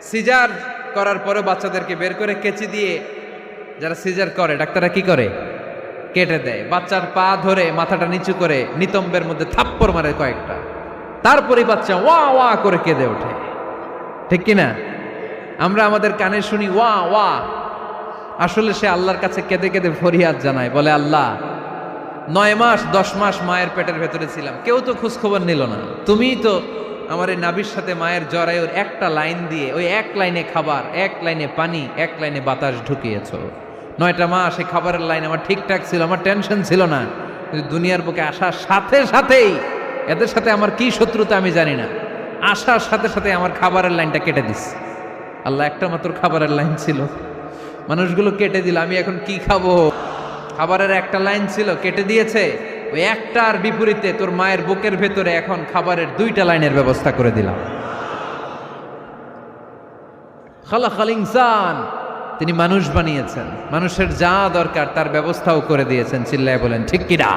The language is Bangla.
সিজার করার পরে বাচ্চাদেরকে বের করে কেচি দিয়ে, যারা সিজার করে ডাক্তাররা কি করে, কেটে দেয়। বাচ্চার পা ধরে মাথাটা নিচু করে নিতম্বের মধ্যে থাপ্পড় মারে কয়েকটা, তারপরে বাচ্চা ওয়া ওয়া করে কেঁদে ওঠে। ঠিক কিনা? আমরা আমাদের কানে শুনি ওয়া ওয়া, আসলে সে আল্লাহর কাছে কেঁদে কেঁদে ফরিয়াদ জানায়, বলে আল্লাহ 9 মাস 10 মাস মায়ের পেটের ভেতরে ছিলাম, কেউ তো খোঁজ খবর নিল না, তুমিই তো আমার এই নাভির সাথে মায়ের জরায়ুর একটা লাইন দিয়ে, ওই এক লাইনে খাবার, এক লাইনে পানি, এক লাইনে বাতাস ঢুকিয়েছো। 9টা মাস এই খাবারের লাইন আমার ঠিকঠাক ছিল, আমার টেনশন ছিল না। কিন্তু দুনিয়ার বুকে আসার সাথে সাথেই, এদের সাথে আমার কি শত্রুতা আমি জানি না, আসার সাথে সাথে আমার খাবারের লাইনটা কেটে দিস। আল্লাহ একটা মাত্র খাবারের লাইন ছিল, মানুষগুলো কেটে দিল, আমি এখন কি খাবো? খাবারের একটা লাইন ছিল, কেটে দিয়েছে। ওই একটার বিপরীতে তোর মায়ের বুকের ভেতরে এখন খাবারের 2টা লাইনের ব্যবস্থা করে দিলাম। খালাকাল ইনসান, তিনি মানুষ বানিয়েছেন, মানুষের যা দরকার তার ব্যবস্থাও করে দিয়েছেন। চিল্লায় বলেন ঠিক কিনা?